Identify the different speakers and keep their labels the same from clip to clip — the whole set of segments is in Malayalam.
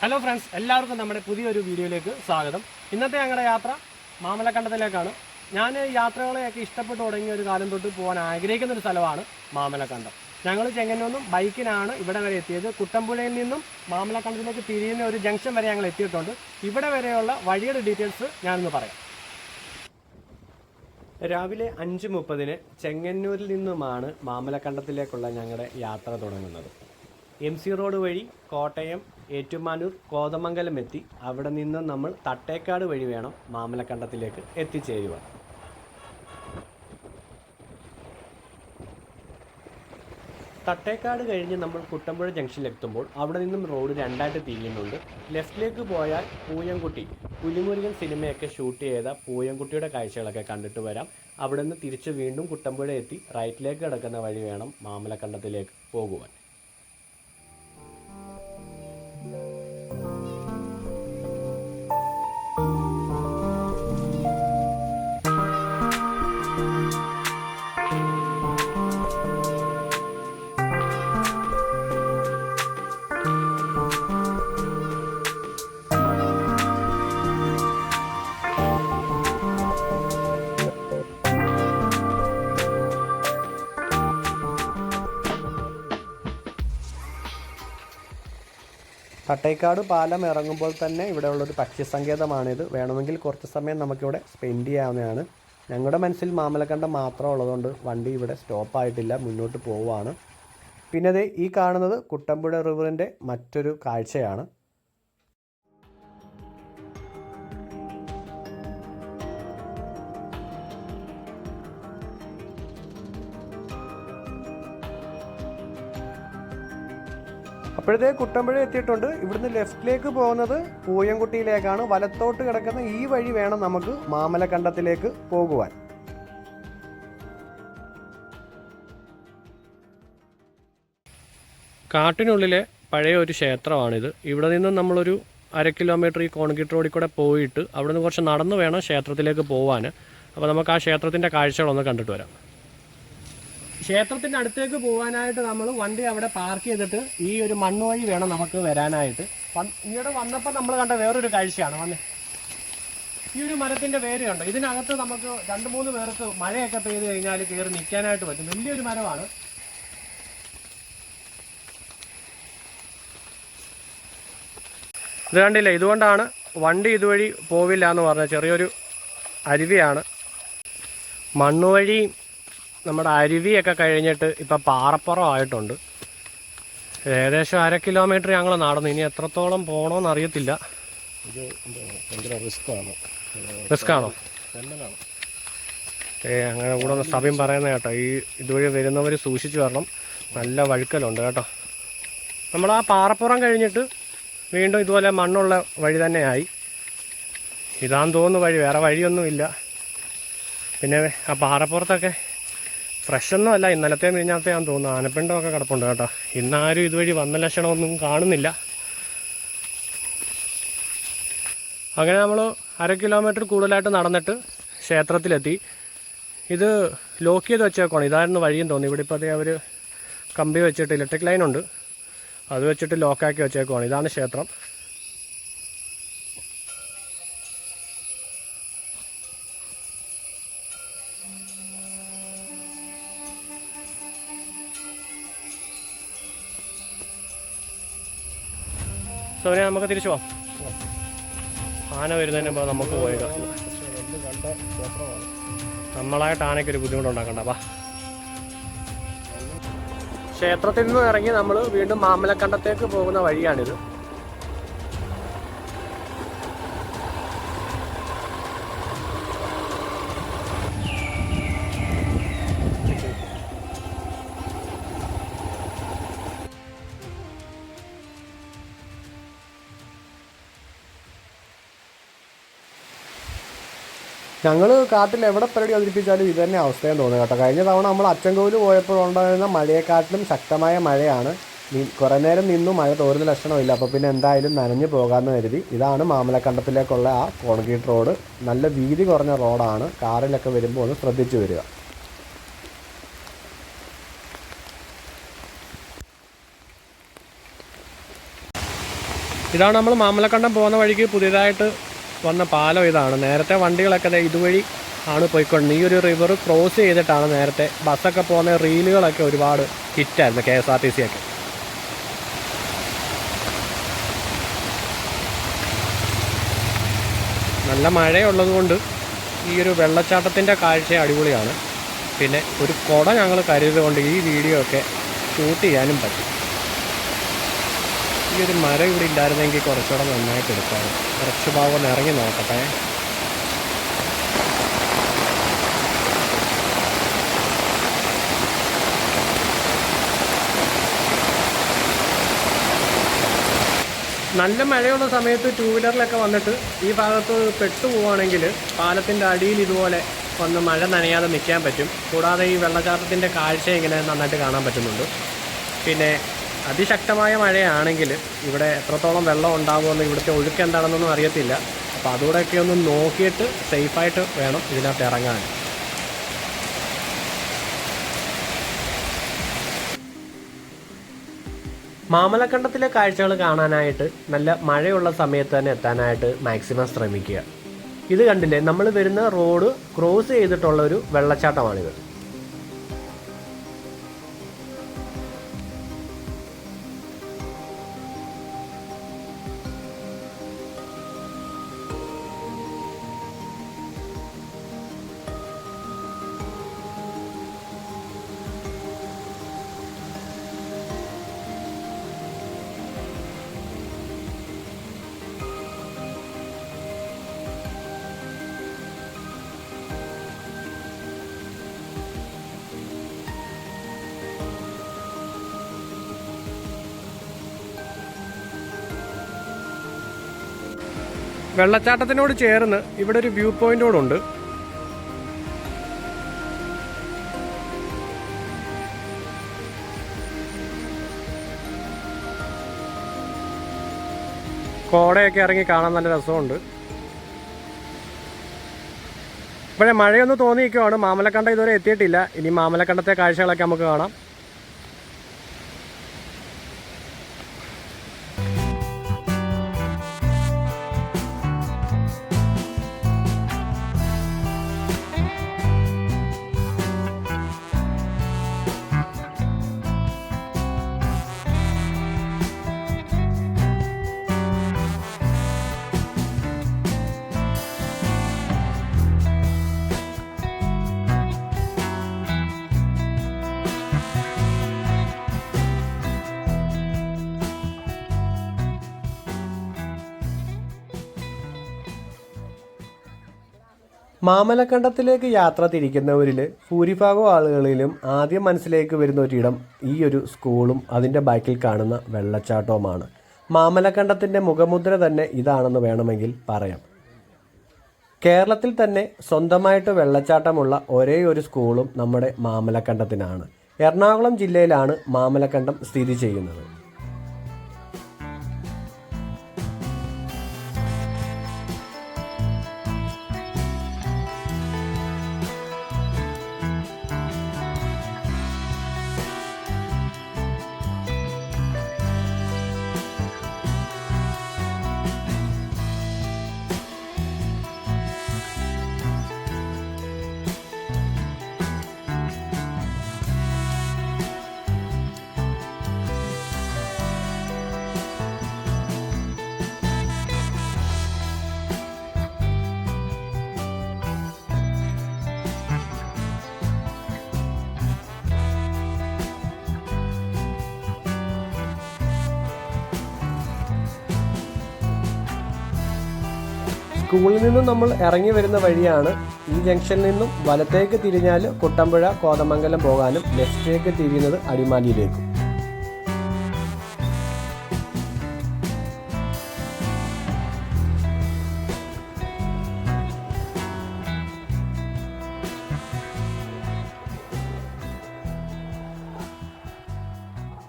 Speaker 1: ഹലോ ഫ്രണ്ട്സ്, എല്ലാവർക്കും നമ്മുടെ പുതിയൊരു വീഡിയോയിലേക്ക് സ്വാഗതം. ഇന്നത്തെ ഞങ്ങളുടെ യാത്ര മാമലക്കണ്ടത്തിലേക്കാണ്. ഞാൻ യാത്രകളെയൊക്കെ ഇഷ്ടപ്പെട്ടു തുടങ്ങിയ ഒരു കാലം തൊട്ട് പോകാൻ ആഗ്രഹിക്കുന്ന ഒരു സ്ഥലമാണ് മാമലക്കണ്ടം. ഞങ്ങൾ ചെങ്ങന്നൂരിൽ ബൈക്കിനാണ് ഇവിടെ വരെ എത്തിയത്. കുട്ടമ്പുഴയിൽ നിന്നും മാമലക്കണ്ടത്തിലേക്ക് തിരിയുന്ന ഒരു ജംഗ്ഷൻ വരെ ഞങ്ങൾ എത്തിയിട്ടുണ്ട്. ഇവിടെ വരെയുള്ള വഴിയുടെ ഡീറ്റെയിൽസ് ഞാനൊന്ന് പറയാം. രാവിലെ 5:30 ചെങ്ങന്നൂരിൽ നിന്നുമാണ് മാമലക്കണ്ടത്തിലേക്കുള്ള ഞങ്ങളുടെ യാത്ര തുടങ്ങുന്നത്. MC റോഡ് വഴി കോട്ടയം, ഏറ്റുമാനൂർ, കോതമംഗലം എത്തി അവിടെ നിന്ന് നമ്മൾ തട്ടേക്കാട് വഴി വേണം മാമലക്കണ്ടത്തിലേക്ക് എത്തിച്ചേരുവാൻ. തട്ടേക്കാട് കഴിഞ്ഞ് നമ്മൾ കുട്ടമ്പുഴ ജംഗ്ഷനിലെത്തുമ്പോൾ അവിടെ നിന്നും റോഡ് രണ്ടായിട്ട് തിരിയുന്നുണ്ട്. ലെഫ്റ്റിലേക്ക് പോയാൽ പൂയംകുട്ടി, പുലിമുരുകൻ സിനിമയൊക്കെ ഷൂട്ട് ചെയ്ത പൂയംകുട്ടിയുടെ കാഴ്ചകളൊക്കെ കണ്ടിട്ട് വരാം. അവിടെ നിന്ന് തിരിച്ച് വീണ്ടും കുട്ടമ്പുഴ എത്തി റൈറ്റിലേക്ക് കിടക്കുന്ന വഴി വേണം മാമലക്കണ്ടത്തിലേക്ക് പോകുവാൻ. തട്ടേക്കാട് പാലം ഇറങ്ങുമ്പോൾ തന്നെ ഇവിടെ ഉള്ളൊരു പക്ഷി സങ്കേതമാണിത്. വേണമെങ്കിൽ കുറച്ച് സമയം നമുക്കിവിടെ സ്പെൻഡ് ചെയ്യാവുന്നതാണ്. ഞങ്ങളുടെ മനസ്സിൽ മാമലക്കണ്ടം മാത്രം ഉള്ളതുകൊണ്ട് വണ്ടി ഇവിടെ സ്റ്റോപ്പായിട്ടില്ല, മുന്നോട്ട് പോവുകയാണ്. പിന്നെ ഈ കാണുന്നത് കുട്ടമ്പുഴ റിവറിൻ്റെ മറ്റൊരു കാഴ്ചയാണ്. അപ്പോഴത്തെ കുട്ടമ്പുഴ എത്തിയിട്ടുണ്ട്. ഇവിടുന്ന് ലെഫ്റ്റിലേക്ക് പോകുന്നത് പൂയംകുട്ടിയിലേക്കാണ്. വലത്തോട്ട് കിടക്കുന്ന ഈ വഴി വേണം നമുക്ക് മാമലക്കണ്ടത്തിലേക്ക് പോകുവാൻ. കാട്ടിനുള്ളിലെ പഴയ ഒരു ക്ഷേത്രമാണിത്. ഇവിടെ നിന്നും നമ്മളൊരു 1/2 കിലോമീറ്റർ ഈ കോൺക്രീറ്റ് റോഡിൽ കൂടെ പോയിട്ട് അവിടെ നിന്ന് കുറച്ച് നടന്നു വേണം ക്ഷേത്രത്തിലേക്ക് പോകാൻ. അപ്പോൾ നമുക്ക് ആ ക്ഷേത്രത്തിൻ്റെ കാഴ്ചകളൊന്ന് കണ്ടിട്ട് വരാം. ക്ഷേത്രത്തിൻ്റെ അടുത്തേക്ക് പോകാനായിട്ട് നമ്മൾ വണ്ടി അവിടെ പാർക്ക് ചെയ്തിട്ട് ഈ ഒരു മണ്ണ് വഴി വേണം നമുക്ക് വരാനായിട്ട്. ഇങ്ങോട്ട് വന്നപ്പോൾ നമ്മൾ കണ്ട വേറൊരു കാഴ്ചയാണ്. ഈ ഒരു മരത്തിൻ്റെ വേരുണ്ട്. ഇതിനകത്ത് നമുക്ക് 2-3 പേർക്ക് മഴയൊക്കെ പെയ്ത് കഴിഞ്ഞാൽ കയറി നിൽക്കാനായിട്ട് പറ്റും. വലിയൊരു മരമാണ്. ഇത് കണ്ടില്ല, ഇതുകൊണ്ടാണ് വണ്ടി ഇതുവഴി പോവില്ല എന്ന് പറഞ്ഞത്. ചെറിയൊരു അരുവിയാണ്. മണ്ണുവഴി നമ്മുടെ അരുവിയൊക്കെ കഴിഞ്ഞിട്ട് ഇപ്പം പാറപ്പുറമായിട്ടുണ്ട്. ഏകദേശം 1/2 കിലോമീറ്റർ ഞങ്ങൾ നടന്നു. ഇനി എത്രത്തോളം പോകണമെന്ന് അറിയത്തില്ല.
Speaker 2: ഇത് ഭയങ്കര റിസ്ക്കാണോ?
Speaker 1: അങ്ങനെ കൂടെ ഒന്ന് സഭയും പറയുന്നത് കേട്ടോ. ഈ ഇതുവഴി വരുന്നവർ സൂക്ഷിച്ച് വരണം, നല്ല വഴുക്കലുണ്ട് കേട്ടോ. നമ്മൾ ആ പാറപ്പുറം കഴിഞ്ഞിട്ട് വീണ്ടും ഇതുപോലെ മണ്ണുള്ള വഴി തന്നെയായി. ഇതാന്ന് തോന്നുന്നു വഴി, വേറെ വഴിയൊന്നുമില്ല. പിന്നെ ആ പാറപ്പുറത്തൊക്കെ ഫ്രഷൊന്നും അല്ല, ഇന്നലത്തെ മിനിഞ്ഞാത്തയാന്ന് തോന്നുന്നു. ആനപ്പിണ്ടമൊക്കെ കിടപ്പുണ്ട് കേട്ടോ. ഇന്നാരും ഇതുവഴി വന്ന ലക്ഷണമൊന്നും കാണുന്നില്ല. അങ്ങനെ നമ്മൾ 1/2 കിലോമീറ്റർ കൂടുതലായിട്ട് നടന്നിട്ട് ക്ഷേത്രത്തിലെത്തി. ഇത് ലോക്ക് ചെയ്ത് വെച്ചേക്കുവാണ്. ഇതായിരുന്നു വഴിയും തോന്നി. ഇവിടെ ഇപ്പോൾ അതേ അവർ കമ്പി വെച്ചിട്ട് ഇലക്ട്രിക് ലൈനുണ്ട്, അത് വെച്ചിട്ട് ലോക്കാക്കി വെച്ചേക്കുവാണ്. ഇതാണ് ക്ഷേത്രം. സോനെ നമുക്ക് തിരിച്ചു പോവാം. ആന വരുന്നതിന് മുമ്പ് നമുക്ക് പോയേക്കാം. നമ്മളായിട്ട് ആനയ്ക്കൊരു ബുദ്ധിമുട്ടുണ്ടാക്കണ്ട. വാ. ക്ഷേത്രത്തിൽ നിന്ന് ഇറങ്ങി നമ്മൾ വീണ്ടും മാമലക്കണ്ടത്തേക്ക് പോകുന്ന വഴിയാണിത്. ഞങ്ങൾ കാട്ടിൽ എവിടെ പരിപാടി അവതരിപ്പിച്ചാലും ഇത് തന്നെ അവസ്ഥയെന്ന് തോന്നുന്നു കേട്ടോ. കഴിഞ്ഞ തവണ നമ്മൾ അച്ചൻകോവിൽ പോയപ്പോഴുണ്ടായിരുന്ന മഴയെക്കാട്ടിലും ശക്തമായ മഴയാണ്. കുറേ നേരം നിന്നും മഴ തോരുന്ന ലക്ഷണമില്ല. അപ്പോൾ പിന്നെ എന്തായാലും നനഞ്ഞു പോകാമെന്ന് കരുതി. ഇതാണ് മാമലക്കണ്ടത്തിലേക്കുള്ള ആ കോൺക്രീറ്റ് റോഡ്. നല്ല വീതി കുറഞ്ഞ റോഡാണ്. കാറിലൊക്കെ വരുമ്പോൾ ഒന്ന് ശ്രദ്ധിച്ചു വരിക. ഇതാണ് നമ്മൾ മാമലക്കണ്ടം പോകുന്ന വഴിക്ക് പുതിയതായിട്ട് വന്ന പാലം. ഇതാണ് നേരത്തെ വണ്ടികളൊക്കെ ഇതുവഴി ആണ് പോയിക്കൊണ്ട്. ഈ ഒരു റിവർ ക്രോസ് ചെയ്തിട്ടാണ് നേരത്തെ ബസ്സൊക്കെ പോകുന്ന റീലുകളൊക്കെ ഒരുപാട് ഹിറ്റായിരുന്നു, KSRTC ഒക്കെ. നല്ല മഴയുള്ളത് കൊണ്ട് ഈ ഒരു വെള്ളച്ചാട്ടത്തിൻ്റെ കാഴ്ച അടിപൊളിയാണ്. പിന്നെ ഒരു കുട ഞങ്ങൾ കരുതുകൊണ്ട് ഈ വീഡിയോ ഒക്കെ ഷൂട്ട് ചെയ്യാനും പറ്റും. ഈ ഒരു മരം ഇവിടെ ഇല്ലായിരുന്നെങ്കിൽ കുറച്ചുകൂടെ നന്നായിട്ട് എടുക്കാറ്. കുറച്ച് ഭാഗം ഇറങ്ങി നോക്കട്ടെ. നല്ല മഴയുള്ള സമയത്ത് 2 വീലറിലൊക്കെ വന്നിട്ട് ഈ ഭാഗത്ത് പെട്ടുപോവുകയാണെങ്കിൽ പാലത്തിൻ്റെ അടിയിൽ ഇതുപോലെ വന്ന് മഴ നനയാതെ നിൽക്കാൻ പറ്റും. കൂടാതെ ഈ വെള്ളച്ചാട്ടത്തിൻ്റെ കാഴ്ച ഇങ്ങനെ നന്നായിട്ട് കാണാൻ പറ്റുന്നുണ്ട്. പിന്നെ അതിശക്തമായ മഴയാണെങ്കിൽ ഇവിടെ എത്രത്തോളം വെള്ളം ഉണ്ടാകുമെന്ന്, ഇവിടുത്തെ ഒഴുക്ക് എന്താണെന്നൊന്നും അറിയത്തില്ല. അപ്പോൾ അതുകൂടെയൊക്കെ ഒന്ന് നോക്കിയിട്ട് സേഫായിട്ട് വേണം ഇതിനകത്ത് ഇറങ്ങാൻ. മാമലക്കണ്ടത്തിലെ കാഴ്ചകൾ കാണാനായിട്ട് നല്ല മഴയുള്ള സമയത്ത് തന്നെ എത്താനായിട്ട് മാക്സിമം ശ്രമിക്കുക. ഇത് കണ്ടില്ലേ, നമ്മൾ വരുന്ന റോഡ് ക്രോസ് ചെയ്തിട്ടുള്ള ഒരു വെള്ളച്ചാട്ടമാണിത്. വെള്ളച്ചാട്ടത്തിനോട് ചേർന്ന് ഇവിടെ ഒരു വ്യൂ പോയിന്റോടുണ്ട്. കോടയൊക്കെ ഇറങ്ങി കാണാൻ നല്ല രസമുണ്ട്. ഇപ്പോഴേ മഴയൊന്ന് തോന്നിയിരിക്കുവാണ്. മാമലക്കണ്ടം ഇതുവരെ എത്തിയിട്ടില്ല. ഇനി മാമലക്കണ്ടത്തെ കാഴ്ചകളൊക്കെ നമുക്ക് കാണാം. മാമലക്കണ്ടത്തിലേക്ക് യാത്ര തിരിക്കുന്നവരിൽ ഭൂരിഭാഗം ആളുകളിലും ആദ്യം മനസ്സിലേക്ക് വരുന്ന ഒരിടം ഈ ഒരു സ്കൂളും അതിൻ്റെ ബാക്കിൽ കാണുന്ന വെള്ളച്ചാട്ടവുമാണ്. മാമലക്കണ്ടത്തിൻ്റെ മുഖമുദ്ര തന്നെ ഇതാണെന്ന് വേണമെങ്കിൽ പറയാം. കേരളത്തിൽ തന്നെ സ്വന്തമായിട്ട് വെള്ളച്ചാട്ടമുള്ള ഒരേ ഒരു സ്കൂളും നമ്മുടെ മാമലക്കണ്ടത്തിനാണ്. എറണാകുളം ജില്ലയിലാണ് മാമലക്കണ്ടം സ്ഥിതി ചെയ്യുന്നത്. സ്കൂളിൽ നിന്നും നമ്മൾ ഇറങ്ങി വരുന്ന വഴിയാണ്. ഈ ജംഗ്ഷനിൽ നിന്നും വലത്തേക്ക് തിരിഞ്ഞാൽ കുട്ടമ്പുഴ കോതമംഗലം പോകാനും ലെഫ്റ്റിലേക്ക് തിരിയുന്നത് അടിമാലിയിലേക്കും.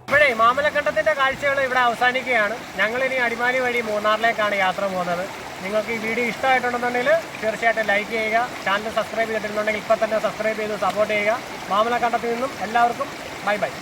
Speaker 1: ഇവിടെ മാമലക്കണ്ടത്തിന്റെ കാഴ്ചകൾ ഇവിടെ അവസാനിക്കുകയാണ്. ഞങ്ങളിനി അടിമാലി വഴി മൂന്നാറിലേക്കാണ് യാത്ര പോകുന്നത്. നിങ്ങൾക്ക് ഈ വീഡിയോ ഇഷ്ടമായിട്ടുണ്ടെന്നുണ്ടെങ്കിൽ തീർച്ചയായിട്ടും ലൈക്ക് ചെയ്യുക. ചാനൽ സബ്സ്ക്രൈബ് ചെയ്തിട്ടുണ്ടെങ്കിൽ ഇപ്പം തന്നെ സബ്സ്ക്രൈബ് ചെയ്ത് സപ്പോർട്ട് ചെയ്യുക. മാമലക്കണ്ടത്തിൽ നിന്നും എല്ലാവർക്കും ബൈ ബൈ.